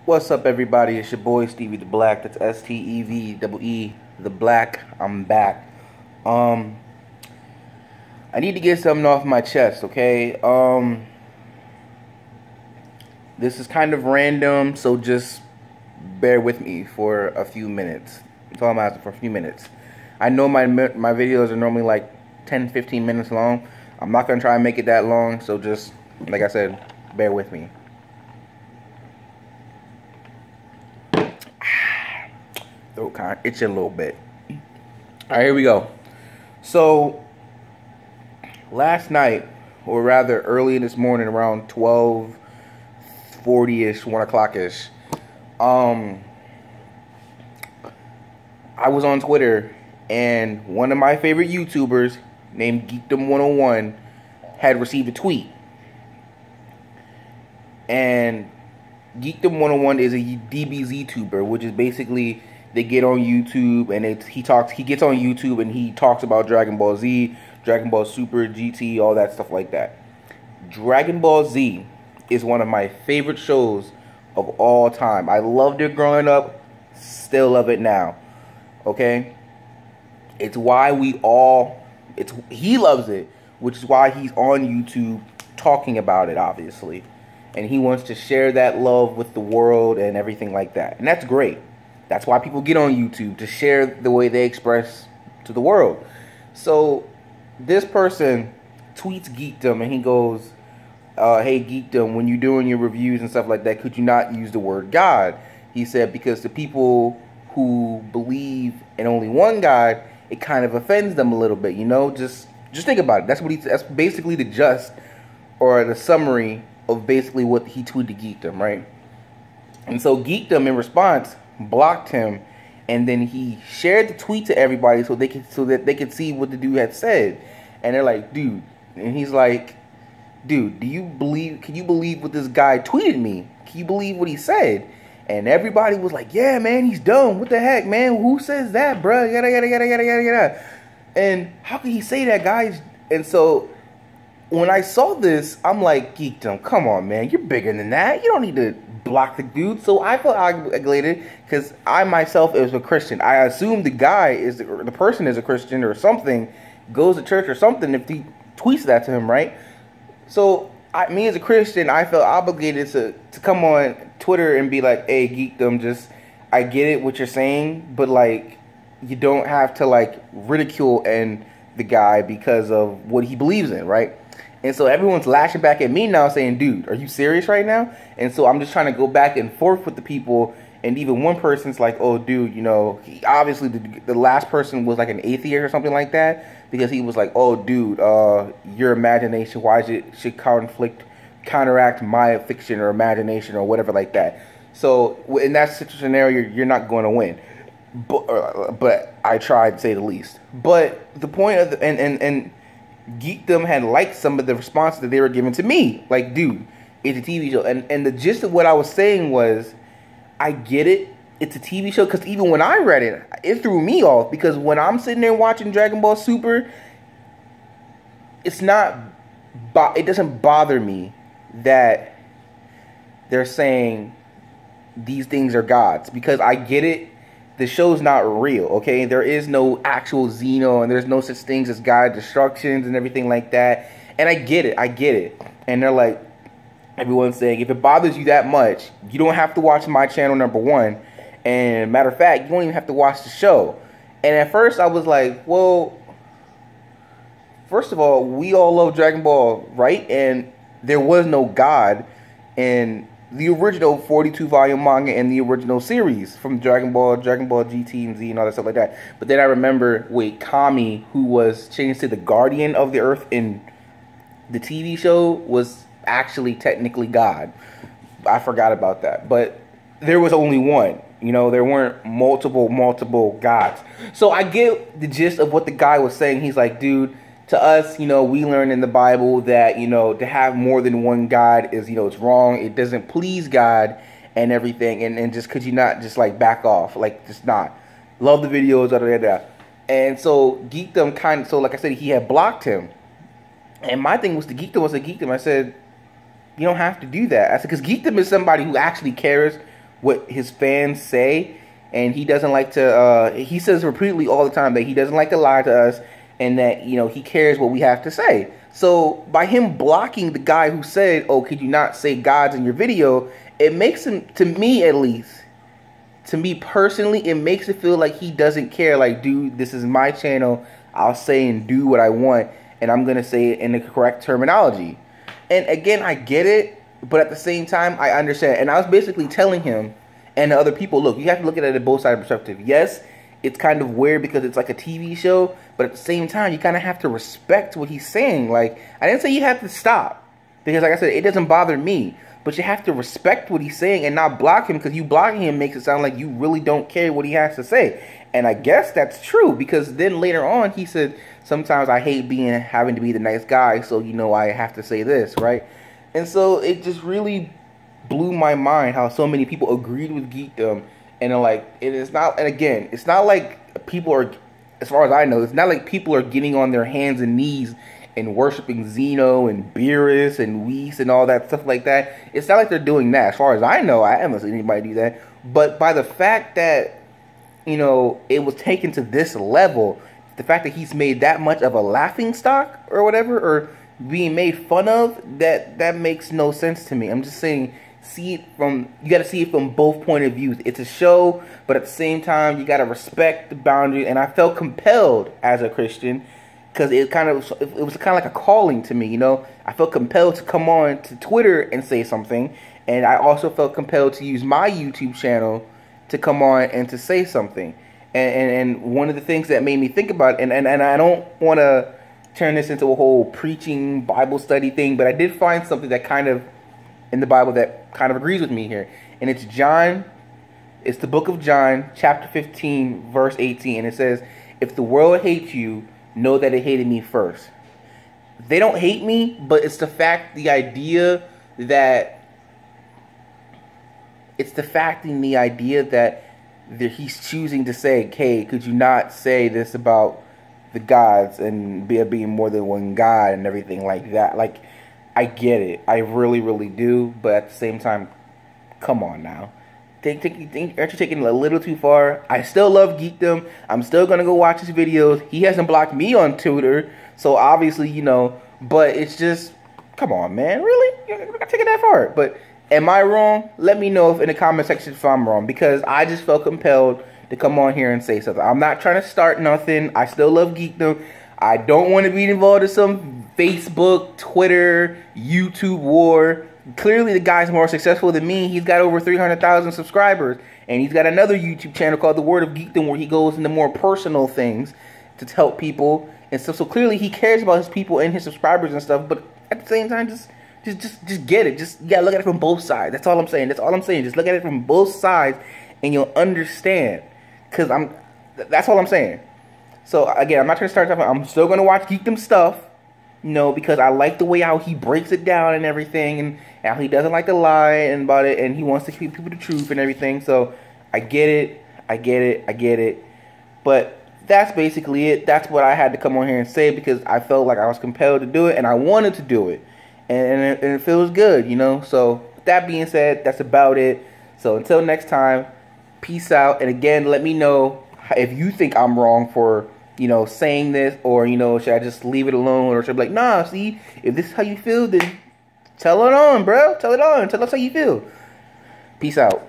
What's up, everybody? It's your boy Stevie the Black. That's STEVEE the Black. I'm back. Um, I need to get something off my chest, okay? This is kind of random, so just bear with me for a few minutes. That's all I'm asking, for a few minutes. I know my videos are normally like 10-15 minutes long. I'm not gonna try and make it that long, so just like I said, bear with me. Throat kind of itching a little bit. Alright, here we go. So last night, or rather early in this morning, around 12:40ish, 1 o'clock-ish, I was on Twitter, and one of my favorite YouTubers named Geekdom101 had received a tweet. And Geekdom101 is a DBZ tuber, which is basically they get on YouTube and he gets on YouTube and he talks about Dragon Ball Z, Dragon Ball Super, GT, all that stuff like that. Dragon Ball Z is one of my favorite shows of all time. I loved it growing up, still love it now. Okay? It's why he loves it, which is why he's on YouTube talking about it, obviously. And he wants to share that love with the world and everything like that. And that's great. That's why people get on YouTube, to share the way they express to the world. So this person tweets Geekdom and he goes, hey Geekdom, when you're doing your reviews and stuff like that, could you not use the word God? He said, because the people who believe in only one God, it kind of offends them a little bit, you know? Just think about it. That's basically the gist or the summary of basically what he tweeted Geekdom, right? And so Geekdom in response blocked him, and then he shared the tweet to everybody so that they could see what the dude had said. And they're like, dude, and he's like, dude, can you believe what this guy tweeted me? Can you believe what he said? And everybody was like, yeah, man, he's dumb. What the heck, man? Who says that, bro? Yada yada yada yada yada yada. And how can he say that, guys? And so when I saw this, I'm like, Geekdom, come on, man, you're bigger than that. You don't need to block the dude. So I felt obligated because I myself is a Christian. I assume the person is a Christian or something, goes to church or something if he tweets that to him, right? So me as a Christian, I felt obligated to come on Twitter and be like, hey, Geekdom, I get it what you're saying, but like, you don't have to like ridicule the guy because of what he believes in, right? And so everyone's lashing back at me now saying, dude, are you serious right now? And so I'm just trying to go back and forth with the people. And even one person's like, oh, dude, you know, obviously the last person was like an atheist or something like that. Because he was like, oh, dude, your imagination, why should counteract my fiction or imagination or whatever like that. So in that scenario, you're not going to win. But I tried, to say the least. But the point of and Geekdom had liked some of the responses that they were giving to me. Like, dude, it's a TV show. And the gist of what I was saying was, I get it. It's a TV show. Because even when I read it, it threw me off. Because when I'm sitting there watching Dragon Ball Super, it doesn't bother me that they're saying these things are gods. Because I get it. The show's not real, okay? There is no actual Xeno, and there's no such things as God destructions and everything like that. And I get it. And they're like, everyone's saying, if it bothers you that much, you don't have to watch my channel, number one. And matter of fact, you don't even have to watch the show. And at first I was like, well, first of all, we all love Dragon Ball, right? And there was no God in the original 42-volume manga and the original series from Dragon Ball GT and Z and all that stuff like that. But then I remember, Kami, who was changed to the Guardian of the Earth in the TV show, was actually technically God. I forgot about that. But there was only one. You know, there weren't multiple gods. So I get the gist of what the guy was saying. He's like, dude, to us, you know, we learn in the Bible that, you know, to have more than one God is, you know, it's wrong. It doesn't please God and everything. And just, could you not just like back off? Like, just not. Love the videos, da da da. And so Geekdom so like I said, he had blocked him. And my thing was to Geekdom. I said, you don't have to do that. I said, because Geekdom is somebody who actually cares what his fans say, and he doesn't like to. He says repeatedly all the time that he doesn't like to lie to us, and that he cares what we have to say. So by him blocking the guy who said, "Oh, could you not say gods in your video?" it makes him, to me at least, to me personally, it makes it feel like he doesn't care. Like, dude, this is my channel. I'll say and do what I want, and I'm gonna say it in the correct terminology. And again, I get it, but at the same time, I understand. And I was basically telling him and the other people, look, you have to look at it at both sides of the perspective. Yes, it's kind of weird because it's like a TV show, but at the same time, you kind of have to respect what he's saying. Like, I didn't say you have to stop, because like I said, it doesn't bother me. But you have to respect what he's saying and not block him, because you blocking him makes it sound like you really don't care what he has to say. And I guess that's true, because then later on he said, sometimes I hate having to be the nice guy, so I have to say this, right? And so it just really blew my mind how so many people agreed with Geekdom, and it's not like people are, as far as I know, it's not like people are getting on their hands and knees and worshiping Zeno and Beerus and Whis and all that stuff like that. It's not like they're doing that. As far as I know, I haven't seen anybody do that. But by the fact that, it was taken to this level, the fact that he's made that much of a laughing stock or whatever, or being made fun of, that makes no sense to me. I'm just saying, you got to see it from both point of views. It's a show, but at the same time, you got to respect the boundaries. And I felt compelled as a Christian, because it was kind of like a calling to me, I felt compelled to come on to Twitter and say something, and I also felt compelled to use my YouTube channel to come on and to say something. And one of the things that made me think about it, and I don't want to turn this into a whole preaching Bible study thing, but I did find something that kind of in the Bible that kind of agrees with me here, and it's the book of John, chapter 15, verse 18, and it says, "If the world hates you, know that it hated me first." They don't hate me, but it's the idea that he's choosing to say, "Hey, could you not say this about the gods and being more than one God and everything like that?" Like, I get it, I really, really do, but at the same time, come on now. Aren't you taking it a little too far? I still love Geekdom. I'm still going to go watch his videos. He hasn't blocked me on Twitter, so obviously, but it's just, come on, man. Really? You're not taking it that far. But am I wrong? Let me know in the comment section if I'm wrong, because I just felt compelled to come on here and say something. I'm not trying to start nothing. I still love Geekdom. I don't want to be involved in some Facebook, Twitter, YouTube war. Clearly, the guy's more successful than me. He's got over 300,000 subscribers. And he's got another YouTube channel called The Word of Geekdom, where he goes into more personal things to help people and stuff. So clearly, he cares about his people and his subscribers and stuff. But at the same time, just get it. You gotta look at it from both sides. That's all I'm saying. Just look at it from both sides, and you'll understand. That's all I'm saying. So again, I'm not trying to start talking. I'm still gonna watch Geekdom stuff. Because I like the way how he breaks it down and everything, and how he doesn't like to lie and about it, and he wants to keep people the truth and everything. So I get it. But that's basically it. That's what I had to come on here and say, because I felt like I was compelled to do it, and I wanted to do it, and it feels good, So with that being said, that's about it. So until next time, peace out. And again, let me know if you think I'm wrong for saying this, or, should I just leave it alone, or should I be like, nah, see, if this is how you feel, then tell it on, bro. Tell it on. Tell us how you feel. Peace out.